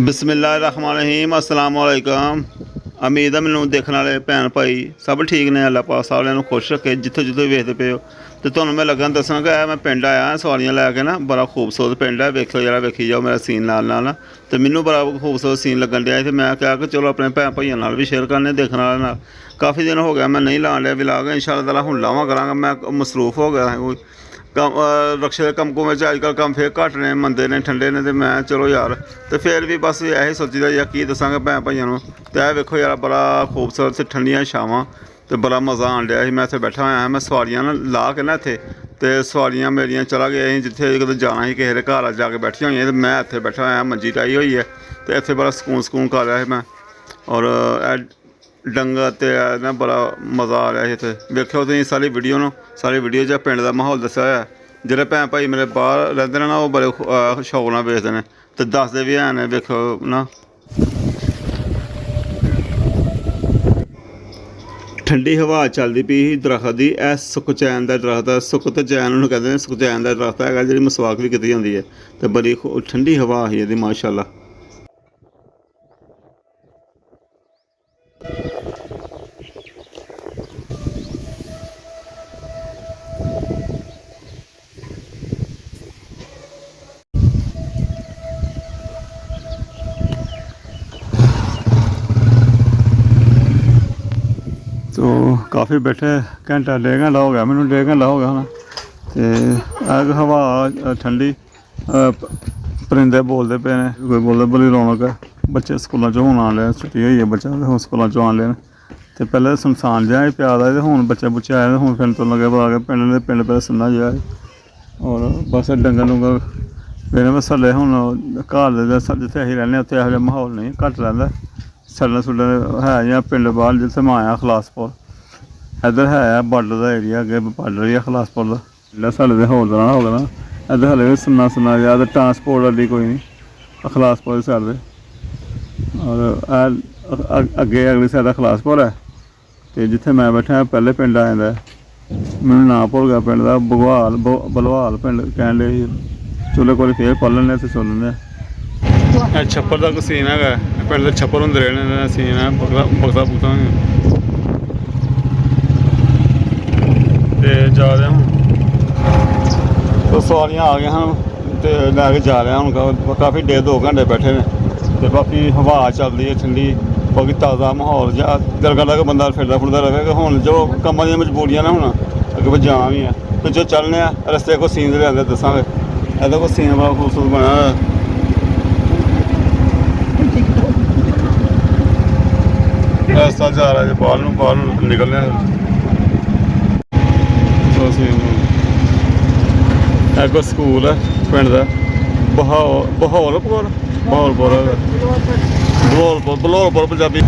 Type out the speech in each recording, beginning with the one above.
बिस्मिल्लाहिर्रहमानिर्रहीम अस्सलाम वालेकुम। उम्मीद है मैनू देखने वाले भैन भाई सब ठीक ने। अल्लाह पाक सारिਆਂ खुश रखे जिथे जिथे वेखते पे हो। तो तुहानू मैं लगा दसन कि मैं पिंड आया सवारियां लैके ना, बड़ा खूबसूरत पिंड है। वेखो जरा वेखी जाओ मेरा सीन नाल नाल। तो मैनू बड़ा खूबसूरत सीन लगन दिया। तो मैं क्या कि चलो अपने भैन भाइयों नाल भी शेयर करने देखने वाले नाल। काफ़ी दिन हो गया मैं नहीं लाने लिया विलाग, इंशाअल्लाह ताला हुण लावां करांगा। मैं मसरूफ हो गया कोई कम रक्शे के कम कुम अजकल कम फिर घट ने, मंदे ने, ठंडे ने। तो मैं चलो यार तो फिर भी बस यही सोची दा यार की दसांगा भैन भाइयों। तो यह वेखो यार बड़ा खूबसूरत से ठंडियां छावां, तो बड़ा मज़ा आन दिया। मैं इत्थे बैठा होया, मैं सवारियां ना ला के ना इत्थे, तो सवारियां मेरियां चला गए जिथे किते जाना ही किसी के घर जाके बैठी हुई। तो मैं इत्थे बैठा होया मंजी टाई हुई है, तो इत्थे बड़ा सकून कर रहा है मैं। और डंगर तो ना बड़ा मज़ा आ रहा है इत्थे। वेखो तुसीं सारी वीडियो न, सारी वीडियो च पिंड का माहौल दस्सेआ होया। जेह्ड़े भैन भाई मेरे बाहर रैंदे ने ना, ओह् बड़े शौक नाल वेखदे ने ते दसदे भी हैन। वेखो ना ठंडी हवा चलदी पई ही दरख्त दी। ए सुखचैन का दरख्त है, सुख ते चैन उन्होंने कहते हैं। सुखचैन का दरख्त है जी मसवाक भी की जाती है। तो बड़ी ठंडी हवा ही ਇਹਦੀ माशाअल्लाह। तो काफ़ी बैठे घंटा डेढ़ घंटा हो गया मैनू, डेढ़ घंटा हो गया होना। तो हवा ठंडी, परिंदे बोलते पे ने, कोई बोलते बड़ी रौनक है। बच्चे स्कूलों चो हूँ आन लगे, छुट्टी हुई है बच्चों की, हूँ स्कूलों चो आन लगे। तो पहले सुनसान जहा ही प्यार है, तो हूँ बच्चे बुच्चे आए, हूँ फिर तो लगे पता कि पिंड पहले सुनना जहा है। और बस डंगर डुंगर मेरे में सले हूँ घर जिते अं रहने उत्थे यहो माहौल नहीं घट रहा। सड़न सुड़न है जियां पिंड बाहर जिते मैं आया खलासपुर, इधर है बार्डर का एरिया, अगे बार्डर ही है खलासपुर का। जेह्ड़ा साढ़े तो होर तरह हो गया, इधर हले भी सुनना सुनना गया। तो ट्रांसपोर्ट अड्डी कोई नहीं खलासपुर की साइड। और अगे अगली साइड खलासपुर है। तो जिथे मैं बैठा पहले पिंड आ जाता है, मैनू नाम भुल गया पिंड का, बघवाल बलवाल पिंड कहन दे। चलो कोई फिर पढ़ लें तो सुन लें। छप्पर का सीन है, पिंड के छप्पर होंगे रहने सीन है, बगता बुगता जा रहे हूँ। तो सवारियां आ गई हैं तो लैके जा रहे हैं हूँ। काफ़ी 1.5-2 घंटे बैठे ने। तो बाकी हवा चल रही है ठंडी, बाकी ताज़ा माहौल जहा दिल करदा कि बंदा फिरदा फुरदा रहे। कि हूँ जो कम्मां दी मजबूरियां ने, हूँ अगे फिर जाना भी है। तो जो चलने रस्ते को सीन लिया दसांगे। ਇਹਦਾ ਕੋਈ सीन बड़ा खूबसूरत बना रास्ता जा रहा है बाहर निकलने। कोई स्कूल है पिंड का बहौलपुर पंजाबी।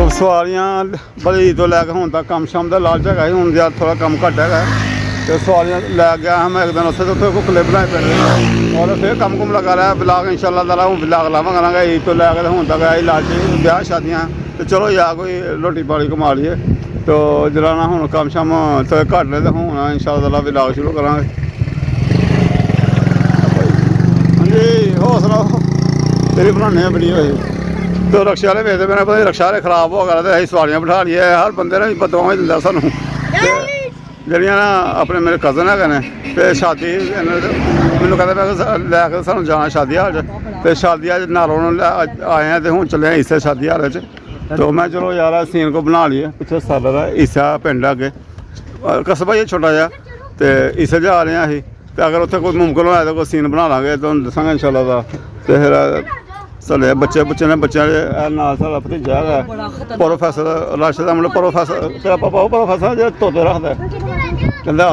ਸਵਾਰੀਆਂ ਬੜੀ ਤੋਂ ਲੈ ਕੇ ਹੁਣ ਤੱਕ ਕੰਮ ਸ਼ਾਮ ਦਾ ਲਾਲਚ ਹੈਗਾ ਸੀ, ਹੁਣ ਜਿਆਦਾ ਥੋੜਾ ਕੰਮ ਘੱਟ ਹੈਗਾ ਤੇ ਸਵਾਰੀਆਂ ਲੈ ਗਿਆ ਹਾਂ ਮੈਂ ਇੱਕ ਦਿਨ ਉੱਥੇ ਕੋਈ ਕਲਿੱਪ ਬਣਾਏ ਪੈਂਦੇ ਔਰ ਫਿਰ ਕੰਮ ਕੁਮ ਲਗਾ ਰਿਹਾ ਵਲੌਗ ਇੰਸ਼ਾਅੱਲਾ ਤਾਲਾ ਹੁਣ ਵਲੌਗ ਲਾਵਾਂਗਾ ਕਰਾਂਗਾ ਈਦ ਤੋਂ ਲੈ ਕੇ ਹੁਣ ਤੱਕ ਆਈ ਲਾਲਚ ਵਿਆਹ ਸ਼ਾਦੀਆਂ ਤੇ ਚਲੋ ਜਾਂ ਕੋਈ ਰੋਟੀ ਪਾਣੀ ਕਮਾ ਲਈਏ ਤੋ ਜਿਹੜਾ ਨਾ ਹੁਣ ਕੰਮ ਸ਼ਾਮ ਥੋੜ੍ਹੇ ਘੱਟ ਨੇ ਤੇ ਹੁਣ ਇੰਸ਼ਾਅੱਲਾ ਤਾਲਾ ਵਲੌਗ ਸ਼ੁਰੂ ਕਰਾਂਗੇ। ਹਾਂਜੀ ਹੋਰ ਸੁਣਾਓ ਤੇਰੀ ਬਣਾਉਂਦੇ ਆ ਵੀਡੀਓ ਇਹ ਤੇ ਰਕਸ਼ੇ ਵਾਲੇ ਵੇਖਦੇ ਪਏ ਨੇ ਪਤਾ ਰਕਸ਼ਾ ਵਾਲੇ ਖਰਾਬ ਹੋ ਗਿਆ ਤੇ ਅਸੀਂ ਸਵਾਰੀਆਂ ਬਿਠਾ ਲਈਏ ਹਰ ਬੰਦੇ ਨੇ ਬਦਵਾਵਾਂ ਹੀ ਦਿੰਦਾ ਸਾਨੂੰ ਜਿਹੜੀਆਂ ਨਾ ਆਪਣੇ ਮੇਰੇ ਕਜ਼ਨ ਹੈਗੇ ਨੇ ਤੇ ਸ਼ਾਦੀ ਮੈਨੂੰ ਕਹਿੰਦੇ ਮੈਂ ਲੈ ਕੇ ਸਾਨੂੰ ਜਾਣਾ ਸ਼ਾਦੀ ਹਾਲ 'ਚ ਤੇ ਸ਼ਾਦੀ ਹਾਲ ਨਾਲੋਂ ਆਏ ਆ ਤੇ ਹੁਣ ਚੱਲੇ ਇਸੇ ਸ਼ਾਦੀ ਹਾਲ 'ਚ ਤੇ ਮੈਂ ਚਲੋ ਯਾਰ ਸੀਨ ਕੋ ਬਣਾ ਲਈਏ ਪਿੱਛੇ ਸਾਡਾ ਦਾ ਈਸਾ ਪਿੰਡ ਅੱਗੇ ਕਸਬਾ ਹੀ ਛੋਟਾ ਜਿਹਾ ਤੇ ਇਸੇ ਜਾ ਰਹੇ ਹਾਂ ਅਸੀਂ ਤੇ ਅਗਰ ਉੱਥੇ ਕੋਈ ਮੁਮਕਿਨ ਹੋਇਆ ਤਾਂ ਕੋਈ ਸੀਨ ਬਣਾ ਲਾਂਗੇ ਤੁਹਾਨੂੰ ਦੱਸਾਂਗੇ ਇੰਸ਼ਾਅੱਲਾ ਦਾ ਤੇ ਫਿਰ ਸਾਡੇ ਬੱਚੇ ਨੇ ਬੱਚਿਆਂ ਦੇ ਨਾਲ ਸਾਡਾ ਭਤੀਜਾ ਹੈਗਾ ਪ੍ਰੋਫੈਸਰ ਰਾਸ਼ਦ ਦਾ ਮੁੰਡਾ ਪ੍ਰੋਫੈਸਰ ਤੇ ਆਪਾਂ ਪਾਓ ਪ੍ਰੋਫੈਸਰ ਜਿਹੜਾ ਤੋਤੇ ਰੱਖਦਾ ਕਹਿੰਦਾ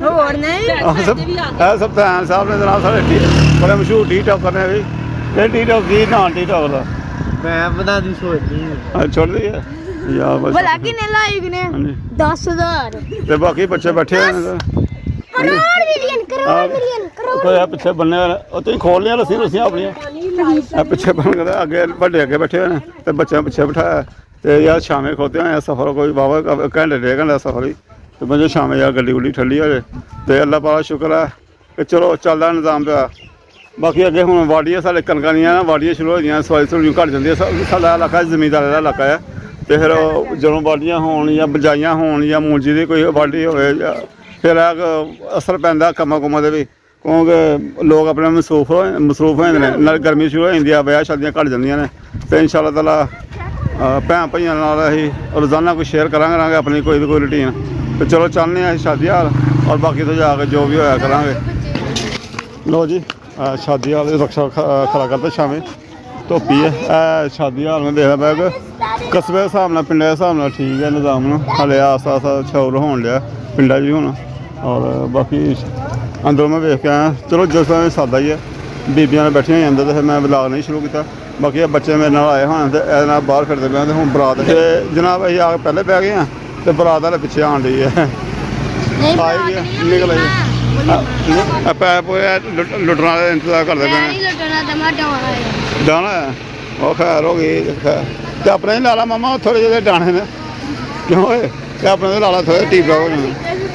ਹੋਰ ਨਹੀਂ ਇਹ ਸਭ ਤਾਂ ਸਾਹਿਬ ਨੇ ਜਨਾਬ ਸਾਡੇ ਬੜੇ ਮਸ਼ਹੂਰ ਟੀਕਟੋਕਰ ਨੇ ਵੀ ਇਹ ਟੀਕਟੋਕ ਕੀ ਨਾਂ ਟੀਕਟੋਕ ਦਾ ਮੈਂ ਬਣਾ ਦੀ ਸੋਚਦੀ ਛੋੜਦੀ ਹੈ ਯਾਰ ਬਸ ਭਲਾ ਕਿੰਨੇ ਲਾਈਕ ਨੇ 10,000 ਤੇ ਬਾਕੀ ਬੱਚੇ ਬੈਠੇ ਹੋਏ ਨੇ ਕਰੋੜ ਮਿਲੀਅਨ ਕੋਈ ਆ ਪਿੱਛੇ ਬੰਨੇ ਉੱਥੇ ਹੀ ਖੋਲ ਲਿਆ ਰੱਸੀਆਂ ਆਪਣੀਆਂ ਆ ਪਿੱਛੇ ਬਣ ਕੇ ਅੱਗੇ ਵੱਡੇ ਅੱਗੇ ਬੈਠੇ ਹੋਏ ਨੇ ਤੇ ਬੱਚਿਆਂ ਪਿੱਛੇ ਬਿਠਾਇਆ ਤੇ ਯਾਰ ਸ਼ਾਮੇ ਖੋਤੇ ਹੋਏ ਆ ਸਫ਼ਰ ਕੋਈ ਵਾਵਾ ਘੰਟੇ 1.5 ਘੰਟੇ ਦਾ ਸਫ਼ਰ ਹੀ ਤੇ ਬੰਦੇ ਸ਼ਾਮੇ ਯਾਰ ਗੱਡੀ ਗੁੱਡੀ ਠੱਲੀ ਹੋ ਜੇ ਤੇ ਅੱਲਾ ਪਾਲਾ ਸ਼ੁਕਰ ਹੈ ਕਿ ਚਲੋ ਚੱਲਦਾ ਨਿਜ਼ਾਮ ਪਿਆ ਬਾਕੀ ਅੱਗੇ ਹੁਣ ਵਾਡੀਆਂ ਸਾਡੇ ਕਣਕਾਂ ਦੀਆਂ ਨਾ ਵਾਡੀਆਂ ਸ਼ੁਰੂ ਹੋ ਗਈਆਂ ਸਵਾਈ ਸਵਾਈ ਘੱਟ ਜਾਂਦੀ ਹੈ ਸਾਡਾ ਇਲਾਕਾ ਜ਼ਮੀਂਦਾਰ ਦਾ ਇਲਾਕਾ ਹੈ ਤੇ ਫਿਰ ਜਦੋਂ ਵਾਡੀਆਂ ਹੋਣ ਜਾਂ ਬਜਾਈਆਂ ਹੋਣ ਜਾਂ ਮੂੰਜੀ ਦੀ ਕੋਈ ਵਾਢੀ ਹੋਵੇ ਫਿਰ ਅਸਰ ਪੈਂਦਾ ਕੰਮਾਂ ਕੁੰਮਾਂ ਦੇ ਵੀ ਕਿਉਂਕਿ ਲੋਕ ਆਪਣੇ ਮਸਰੂਫ ਹੋ ਜਾਂਦੇ ਨੇ ਨਾਲ ਗਰਮੀ ਸ਼ੁਰੂ ਹੋ ਜਾਂਦੀ ਆ ਵਿਆਹ ਸ਼ਾਦੀਆਂ ਘੱਟ ਜਾਂਦੀਆਂ ਨੇ ਤੇ ਇੰਸ਼ਾਅੱਲਾ ਤਾਲਾ ਭੈਣ ਭਾਈਆਂ ਨਾਲ ਅਸੀਂ ਰੋਜ਼ਾਨਾ ਕੋਈ ਸ਼ੇਅਰ ਕਰਾਂਗੇ ਆਪਣੀ ਕੋਈ ਨਾ ਕੋਈ ਰੂਟੀਨ ਤੇ ਚਲੋ ਚੱਲਦੇ ਹਾਂ ਅਸੀਂ ਸ਼ਾਦੀ ਹਾਲ ਔਰ ਬਾਕੀ ਤੋਂ ਜਾ ਕੇ ਜੋ ਵੀ ਹੋਇਆ ਕਰਾਂਗੇ। ਲੋ ਜੀ ਸ਼ਾਦੀ ਹਾਲ ਰਕਸ਼ਾ ਖੜਾ ਕਰਦੇ ਸ਼ਾਮੇ ਧੋਪੀ ਹੈ ਸ਼ਾਦੀ ਹਾਲ ਮੈਂ ਦੇਖਦਾ ਪਿਆ ਕਿ ਕਸਬੇ ਦੇ ਹਿਸਾਬ ਨਾਲ ਪਿੰਡਾਂ ਦੇ ਹਿਸਾਬ ਨਾਲ ਠੀਕ ਹੈ ਨਿਜ਼ਾਮ ਨੂੰ ਹਾਲੇ ਆਸਤਾ ਆਸਤਾ ਸ਼ੌਰ ਹੋਣ ਲਿਆ ਪਿੰਡਾਂ 'ਚ ਵੀ ਹੁਣ ਔਰ ਬਾਕੀ ਅੰਦਰੋਂ ਮੈਂ ਵੇਖ ਕੇ ਆਇਆ ਚਲੋ ਜਿਸ ਤਰ੍ਹਾਂ ਸਾਦਾ ਹੀ ਹੈ ਬੀਬੀਆਂ ਨੇ ਬੈਠੀਆਂ ਹੋਈਆਂ ਅੰਦਰ ਤੇ ਫਿਰ ਮੈਂ ਵਲੌਗ ਨਹੀਂ ਸ਼ੁਰੂ ਕੀਤਾ ਬਾਕੀ ਇਹ ਬੱਚੇ ਮੇਰੇ ਨਾਲ ਆਏ ਹੋਣ ਤੇ ਇਹਦੇ ਨਾਲ ਬਾਹਰ ਫਿਰਦੇ ਪਏ ਤੇ ਹੁਣ ਬਰਾਤ ਤੇ ਜਨਾਬ ਅਸੀਂ ਆ ਕੇ ਪਹਿਲੇ ਬਹਿ ਗਏ ਹਾਂ ਤੇ ਬਰਾਤ ਵਾਲੇ ਪਿੱਛੇ ਆਉਣ ਡਈ ਹੈ ਆਈ ਗਿਆ ਨਿਕਲ ਆਈ ਪੈਪ ਲੁੱਟਣਾ ਦਾ ਇੰਤਜ਼ਾਰ ਕਰਦੇ ਪਏ ਨੇ ਡਾਣਾ ਉਹ ਖੈਰ ਹੋ ਗਈ ਤੇ ਆਪਣੇ ਲਾ ਲਾ ਮਾਮਾ ਥੋੜ੍ਹੇ ਜਿਹੇ ਡਾਣੇ ਨੇ ਕਿਉਂ ਓਏ ਤੇ ਆਪਣੇ ਲਾ ਲਾ ਥੋੜ੍ਹੇ ਟੀਪ ਹੋ ਜਾਣਾ